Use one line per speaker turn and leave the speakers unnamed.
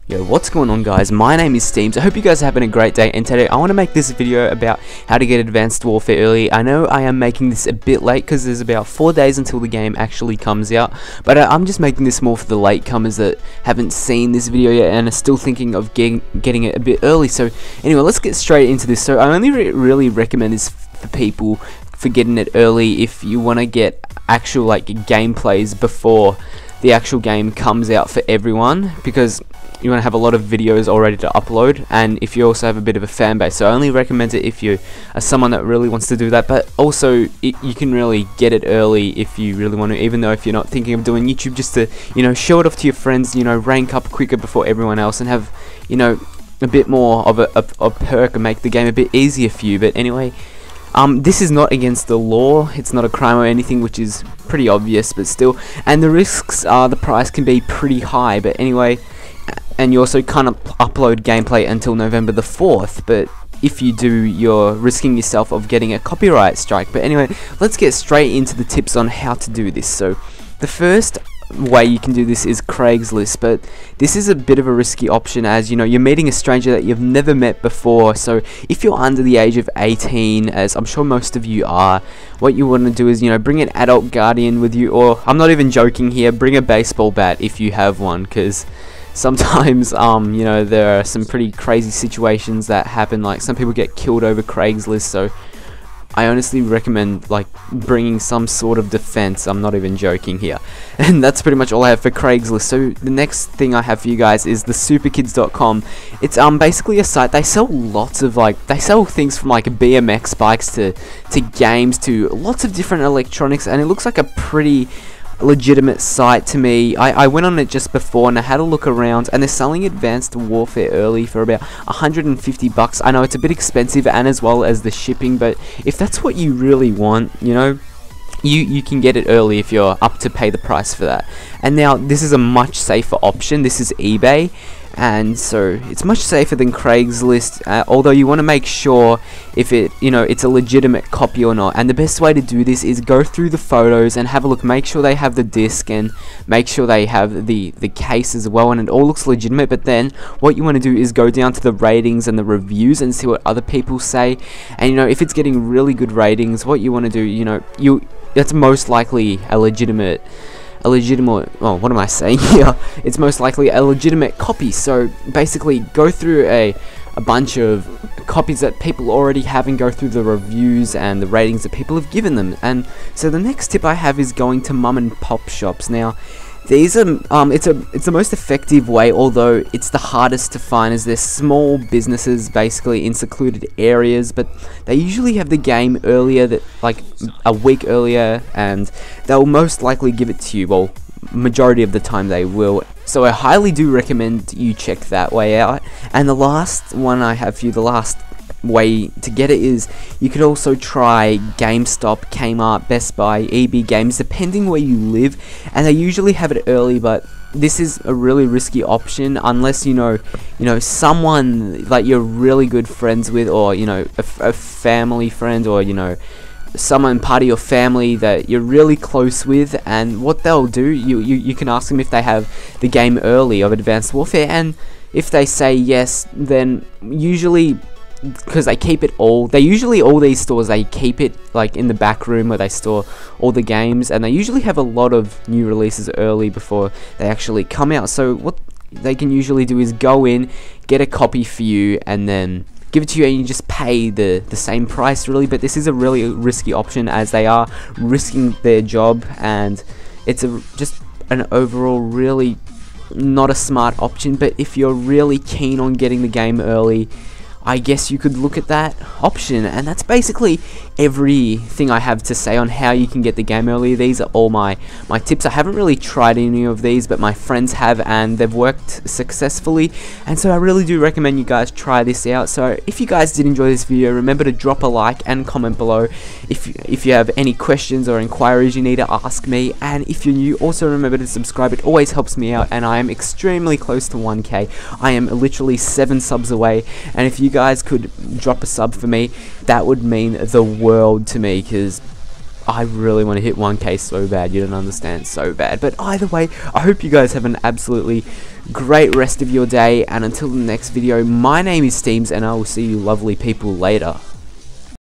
Yo, what's going on, guys? My name is Steams. I hope you guys are having a great day, and today I want to make this video about how to get Advanced Warfare early. I know I am making this a bit late because there's about 4 days until the game actually comes out, but I'm just making this more for the latecomers that haven't seen this video yet and are still thinking of getting it a bit early. So anyway, let's get straight into this. So I only really recommend this for people for getting it early if you want to get actual gameplays before the actual game comes out for everyone, because you want to have a lot of videos all ready to upload, and if you also have a bit of a fan base. So I only recommend it if you are someone that really wants to do that, but also you can really get it early if you really want to, even though if you're not thinking of doing YouTube, just to, you know, show it off to your friends, you know, rank up quicker before everyone else and have, you know, a bit more of a perk and make the game a bit easier for you. But anyway, this is not against the law, it's not a crime or anything, which is pretty obvious, but still, and the risks are the price can be pretty high. But anyway, and you also can't upload gameplay until November the 4th, but if you do, you're risking yourself of getting a copyright strike. But anyway, let's get straight into the tips on how to do this. So the first way you can do this is Craigslist, but this is a bit of a risky option, as you know, you're meeting a stranger that you've never met before. So if you're under the age of 18, as I'm sure most of you are, what you want to do is, you know, bring an adult guardian with you, or I'm not even joking here, bring a baseball bat if you have one, because sometimes you know, there are some pretty crazy situations that happen, like some people get killed over Craigslist. So I honestly recommend bringing some sort of defense. I'm not even joking here. And that's pretty much all I have for Craigslist. So the next thing I have for you guys is the superkids.com. It's basically a site. They sell lots of they sell things from BMX bikes to games to lots of different electronics, and it looks like a pretty legitimate site to me. I went on it just before and I had a look around, and they're selling Advanced Warfare early for about $150. I know it's a bit expensive, and as well as the shipping, but if that's what you really want, you know, you can get it early if you're up to pay the price for that. And now this is a much safer option. This is eBay, and so it's much safer than Craigslist, although you want to make sure if it, you know, it's a legitimate copy or not. And the best way to do this is go through the photos and have a look, make sure they have the disc and make sure they have the case as well, and it all looks legitimate. But then what you want to do is go down to the ratings and the reviews and see what other people say, and you know, if it's getting really good ratings, what you want to do, you know, that's most likely a legitimate, oh, what am I saying here? It's most likely a legitimate copy. So basically go through a bunch of copies that people already have and go through the reviews and the ratings that people have given them. And so the next tip I have is going to mum and pop shops. Now these are it's the most effective way, although it's the hardest to find, as they're small businesses basically in secluded areas, but they usually have the game earlier, that a week earlier, and they'll most likely give it to you. Well, majority of the time they will. So I highly do recommend you check that way out. And the last one I have for you, the last way to get it, is you could also try GameStop, Kmart, Best Buy, EB Games, depending where you live, and they usually have it early. But this is a really risky option unless you know someone that you're really good friends with, or you know, a family friend, or you know, someone part of your family that you're really close with. And what they'll do, you can ask them if they have the game early of Advanced Warfare, and if they say yes, then usually, because they keep it all, all these stores, they keep it in the back room where they store all the games, and they usually have a lot of new releases early before they actually come out. So what they can usually do is go in, get a copy for you, and then give it to you, and you just pay the same price really. But this is a really risky option, as they are risking their job, and it's just an overall really not a smart option. But if you're really keen on getting the game early, I guess you could look at that option. And that's basically everything I have to say on how you can get the game early. These are all my tips. I haven't really tried any of these, but my friends have, and they've worked successfully, and so I really do recommend you guys try this out. So if you guys did enjoy this video, remember to drop a like and comment below if you have any questions or inquiries you need to ask me. And if you're new, also remember to subscribe. It always helps me out, and I am extremely close to 1K. I am literally 7 subs away, and if you guys could drop a sub for me, that would mean the world to me, because I really want to hit 1k so bad, you don't understand, so bad. But either way, I hope you guys have an absolutely great rest of your day, and until the next video, my name is Steams, and I will see you lovely people later.